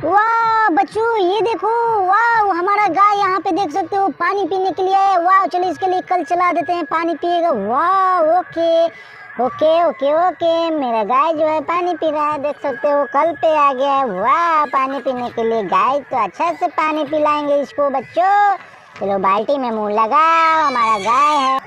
वाह बच्चों ये देखो, वाह हमारा गाय यहाँ पे देख सकते हो पानी पीने के लिए है। वाह चलो इसके लिए कल चला देते हैं, पानी पिएगा। वाह ओके ओके ओके ओके, मेरा गाय जो है पानी पी रहा है, देख सकते हो कल पे आ गया है। वाह पानी पीने के लिए गाय, तो अच्छा से पानी पिलाएंगे इसको बच्चों। चलो बाल्टी में मुंह लगाओ, हमारा गाय है।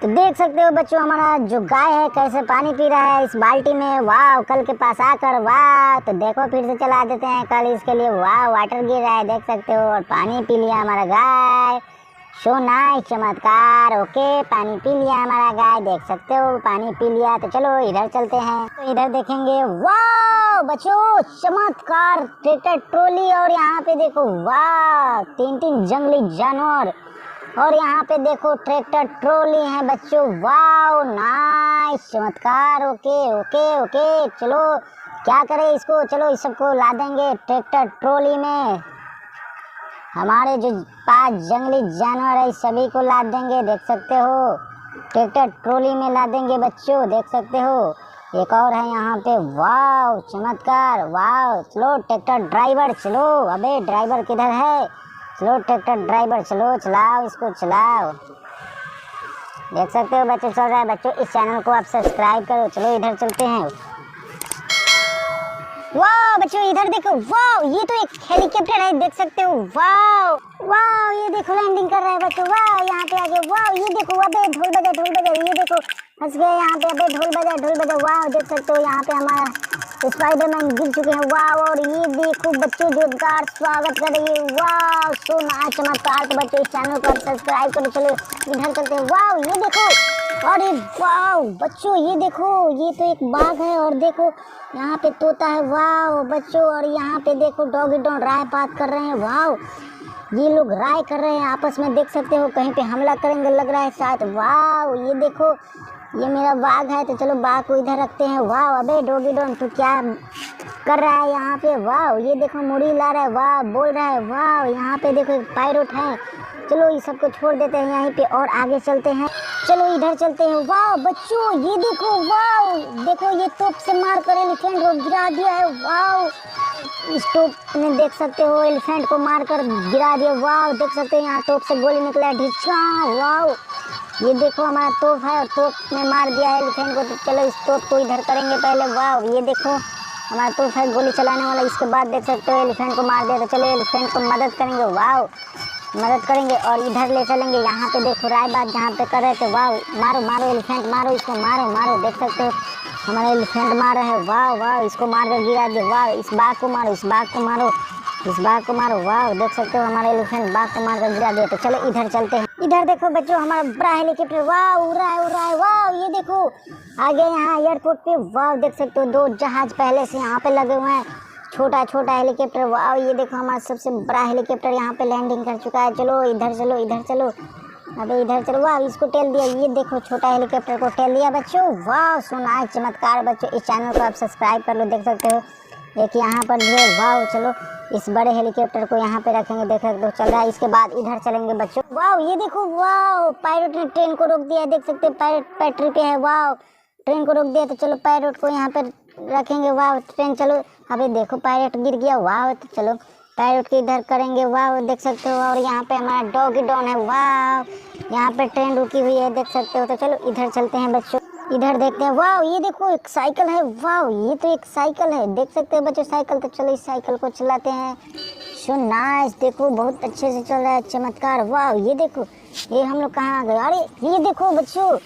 तो देख सकते हो बच्चों हमारा जो गाय है कैसे पानी पी रहा है इस बाल्टी में। वाह कल के पास आकर, वाह तो देखो फिर से चला देते हैं कल इसके लिए। वाह वाटर गिर रहा है देख सकते हो, और पानी पी लिया हमारा गाय। सो नाइस, चमत्कार। ओके पानी पी लिया हमारा गाय, देख सकते हो पानी पी लिया। तो चलो इधर चलते हैं, तो इधर देखेंगे। वाह बच्चों चमत्कार, ट्रैक्टर ट्रॉली, और यहाँ पे देखो वाह 3 जंगली जानवर, और यहाँ पे देखो ट्रैक्टर ट्रॉली है बच्चों। वाह नाइस, चमत्कार। ओके ओके ओके, चलो क्या करें इसको, चलो इस सबको ला देंगे ट्रैक्टर ट्रॉली में। हमारे जो 5 जंगली जानवर है सभी को ला देंगे, देख सकते हो ट्रैक्टर ट्रॉली में ला देंगे बच्चों, देख सकते हो। एक और है यहाँ पे। वाह चमत्कार, वाह। चलो ट्रैक्टर ड्राइवर, चलो। अबे ड्राइवर किधर है? चलो ट्रैक्टर ड्राइवर चलो, चलाओ इसको चलाओ। देख सकते हो बच्चों चल रहा है बच्चों। इस चैनल को आप सब्सक्राइब करो। चलो इधर चलते हैं। वाह बच्चों इधर देखो, वाह ये तो एक हेलीकॉप्टर है, देख सकते हो। वाह वाह ये देखो लैंडिंग कर रहा है बच्चों। वाह यहाँ पे आ गया। वाह ये देखो, अबे ढोल बजा ढोल बजा, ये देखो फंस गए यहाँ पे। अबे ढोल बजा ढोल बजा। वाह देख सकते हो यहाँ पे हमारा स्पाइडरमैन गिर चुके हैं। वाह और ये देखो बच्चों जोरदार स्वागत कर रही है। वाह सो नाइस, चमत्कार। तो बच्चों इस चैनल को सब्सक्राइब करो। चलो इधर चलते हैं। वाह ये देखो, अरे वाह बच्चों ये देखो, ये तो एक बाघ है, और देखो यहाँ पे तोता है। वाह बच्चों, और यहाँ पे देखो डॉगी डॉन राय बात कर रहे हैं। वाह ये लोग राय कर रहे हैं आपस में, देख सकते हो कहीं पे हमला करेंगे लग रहा है शायद। वाह ये देखो ये मेरा बाघ है, तो चलो बाघ को इधर रखते हैं। वाह अबे डॉगी डॉन तू क्या कर रहा है यहाँ पे? वाह ये देखो मुड़ी ला रहा है, वाह बोल रहा है। वाह यहाँ पे देखो एक पायलट है। चलो इस सबको छोड़ देते हैं यहीं पे और आगे चलते हैं। चलो इधर चलते हैं। वाह बच्चों ये देखो, वाह देखो ये तोप से मार कर एलिफेंट को गिरा दिया है। वाह इस तोप में देख सकते हो एलिफेंट को मार कर गिरा दिया। वाह देख सकते हो यहाँ तोप से गोली निकला है, ढिच्चा। वाह ये देखो हमारा तोप है, और तोप में मार दिया है एलिफेंट को। तो चलो इस तोप को इधर करेंगे पहले। वाह ये देखो हमारा तोप है गोली चलाने वाला, इसके बाद देख सकते हो एलिफेंट को मार दिया। तो चलो एलिफेंट को मदद करेंगे। वाह मदद करेंगे और इधर ले चलेंगे। यहाँ पे देखो राय बात जहाँ पे कर रहे थे। वाह मारो मारो एलिफेंट मारो, इसको मारो मारो, देख सकते हो हमारा एलिफेंट मार रहे हैं। वाह वाह इसको मार कर गिरा दे। वाह इस बाघ को मारो, इस बाघ को मारो, इस बाघ को मारो। वाह देख सकते हो हमारा एलिफेंट बाघ को मार कर गिरा दिया। तो चलो इधर चलते हैं। इधर देखो बच्चों हमारा बड़ा हेलीकॉप्टर, वाह उड़ रहा है उड़ रहा है। वाह ये देखो आगे यहाँ एयरपोर्ट पे। वाह देख सकते हो 2 जहाज पहले से यहाँ पे लगे हुए हैं, छोटा छोटा हेलीकॉप्टर। वाह ये देखो हमारा सबसे बड़ा हेलीकॉप्टर यहाँ पे लैंडिंग कर चुका है। चलो इधर चलो इधर चलो, अबे इधर चलो। वाह इसको टेल दिया, ये देखो छोटा हेलीकॉप्टर को टेल दिया बच्चों। वाह सुना चमत्कार बच्चों। इस चैनल को आप सब्सक्राइब कर लो, देख सकते हो एक यहाँ पर जो है। वाह चलो इस बड़े हेलीकॉप्टर को यहाँ पे रखेंगे, देख सकते हो चल रहा है। इसके बाद इधर चलेंगे बच्चों। वाह ये देखो, वाह पायलट ने ट्रेन को रोक दिया, देख सकते हो पायलट बैटरी पे है। वाह ट्रेन को रोक दिया, तो चलो पायलट को यहाँ पर रखेंगे। वाह ट्रेन चलो, अभी देखो पायलट गिर गया। वाह तो चलो पायलट के इधर करेंगे। वाह देख सकते हो, और यहाँ पे हमारा डॉगी डॉन है। वाह यहाँ पे ट्रेन रुकी हुई है, देख सकते हो। तो चलो इधर चलते हैं बच्चों, इधर देखते हैं। वाह ये देखो एक साइकिल है। वाह ये तो एक साइकिल है, देख सकते हैं बच्चों साइकिल। तो चलो इस साइकिल को चलाते हैं। सो नाइस, देखो बहुत अच्छे से चल रहा है, चमत्कार। वाह ये देखो ये हम लोग कहाँ आ गए? अरे ये देखो बच्चों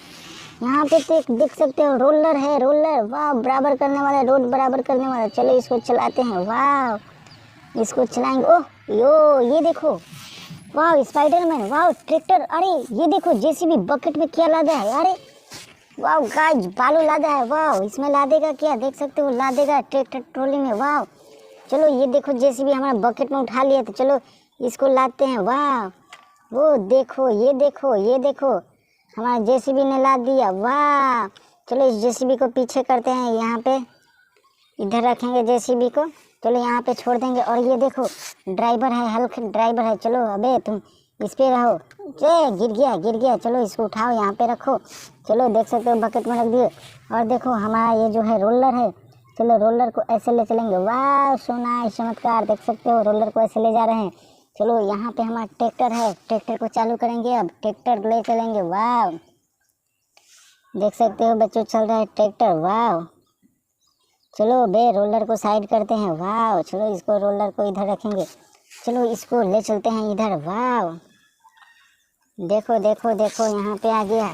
यहाँ पे तो एक देख सकते हो रोलर है, रोलर। वाह बराबर करने वाला, रोड बराबर करने वाला। चलो इसको चलाते हैं। वाह इसको चलाएंगे। ओह यो ये देखो, वाह स्पाइडरमैन। वाह ट्रैक्टर, अरे ये देखो जेसीबी बकेट में क्या लादा है? अरे वाह गाइस बालू लादा है। वाह इसमें लादेगा क्या? देख सकते हो लादेगा ट्रैक्टर ट्रॉली में। वाह चलो ये देखो जेसीबी हमारा बकेट में उठा लिया, तो चलो इसको लाते हैं। वाह वो देखो ये देखो ये देखो हमारा जेसीबी ने लाद दिया। वाह चलो इस जेसीबी को पीछे करते हैं, यहाँ पे इधर रखेंगे जेसीबी को। चलो यहाँ पे छोड़ देंगे। और ये देखो ड्राइवर है, हेल्थ ड्राइवर है। चलो अबे तुम इस पे रहो। गिर गया गिर गया, चलो इसको उठाओ यहाँ पे रखो। चलो देख सकते हो बकेट में रख दिए। और देखो हमारा ये जो है रोलर है, चलो रोलर को ऐसे ले चलेंगे। वाह सो नाइस, चमत्कार, देख सकते हो रोलर को ऐसे ले जा रहे हैं। चलो यहाँ पे हमारा ट्रैक्टर है, ट्रैक्टर को चालू करेंगे, अब ट्रैक्टर ले चलेंगे। वाह देख सकते हो बच्चों चल रहा है ट्रैक्टर। वाह चलो बे रोलर को साइड करते हैं। वाह चलो इसको रोलर को इधर रखेंगे, चलो इसको ले चलते हैं इधर। वाह देखो देखो देखो यहाँ पे आ गया,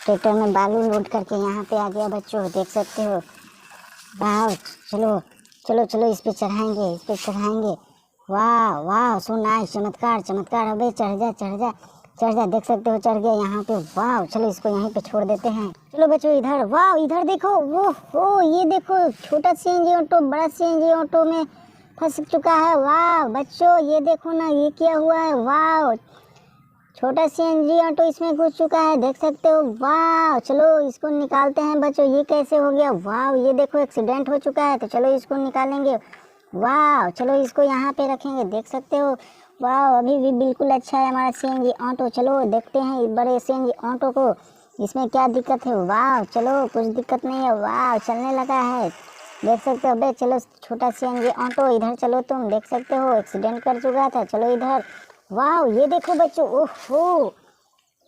ट्रैक्टर में बालू लोड करके यहाँ पे आ गया बच्चों, देख सकते हो। वाह चलो चलो चलो इस पे चढ़ाएंगे, इस पे चढ़ाएंगे। वाह वाह सो नाइस, चमत्कार चमत्कार। अबे चढ़ जा चढ़ जा चढ़ जा, देख सकते हो चढ़ गया यहाँ पे। वाह चलो इसको यहीं पे छोड़ देते हैं। चलो बच्चों इधर, वाह इधर देखो, वो ये देखो छोटा सीएनजी ऑटो बड़ा सीएनजी ऑटो में फंस चुका है। वाह बच्चों ये देखो ना, ये क्या हुआ है। वाह छोटा सीएनजी ऑटो इसमें घुस चुका है, देख सकते हो। वाह चलो इसको निकालते हैं बच्चों, ये कैसे हो गया। वाह ये देखो एक्सीडेंट हो चुका है, तो चलो इसको निकालेंगे। वाह चलो इसको यहाँ पे रखेंगे, देख सकते हो। वाह अभी भी बिल्कुल अच्छा है हमारा सीएनजी ऑटो। चलो देखते हैं इस बड़े सीएनजी ऑटो को, इसमें क्या दिक्कत है। वाह चलो कुछ दिक्कत नहीं है। वाह चलने लगा है, देख सकते हो। बे चलो छोटा सीएनजी ऑटो इधर चलो, तुम देख सकते हो एक्सीडेंट कर चुका था, चलो इधर। वाह ये देखो बच्चों, ओहो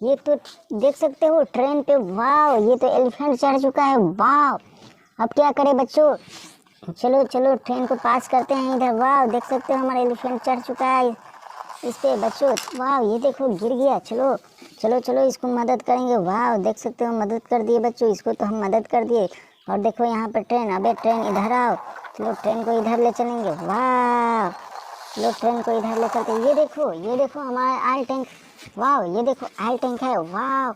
ये तो देख सकते हो ट्रेन पे। वाह ये तो एलिफेंट चढ़ चुका है। वाह अब क्या करें बच्चों, चलो चलो ट्रेन को पास करते हैं इधर। वाह देख सकते हो हमारा एलिफेंट चढ़ चुका है इस पे बच्चों। वाह ये देखो गिर गया, चलो चलो चलो इसको मदद करेंगे। वाह देख सकते हो मदद कर दिए बच्चों, इसको तो हम मदद कर दिए। और देखो यहाँ पर ट्रेन, अबे ट्रेन इधर आओ, चलो ट्रेन को इधर ले चलेंगे। वाह चलो ट्रेन को इधर ले चलते। ये देखो हमारा ऑयल टैंक। वाह ये देखो ऑयल टैंक है। वाह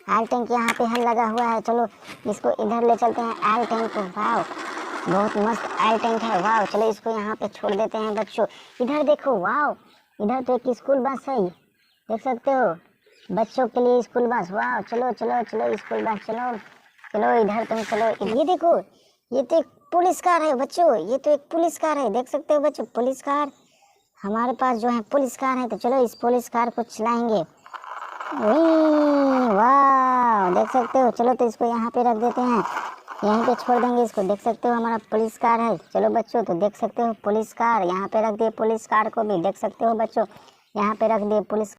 ऑयल टैंक यहाँ पे है लगा हुआ है, चलो इसको इधर ले चलते हैं ऑयल टैंक को। वाह बहुत मस्त ऑयल टैंक है। वाह चलो इसको यहाँ पे छोड़ देते हैं बच्चों। इधर देखो, वाह इधर तो एक स्कूल बस है, देख सकते हो बच्चों के लिए स्कूल बस। वाह चलो चलो चलो स्कूल बस, चलो चलो इधर तुम चलो। ये देखो ये तो एक पुलिस कार है बच्चों, ये तो एक पुलिस कार है, देख सकते हो बच्चों पुलिस कार। हमारे पास जो है पुलिस कार है, तो चलो इस पुलिस कार को चलाएंगे। वाह देख सकते हो, चलो तो इसको यहाँ पे रख देते हैं, यहीं पे छोड़ देंगे इसको। देख सकते हो हमारा पुलिस कार है। चलो बच्चों तो देख सकते हो पुलिस कार यहाँ पे रख दिए, पुलिस कार को भी देख सकते हो बच्चों यहाँ पे रख दिए पुलिस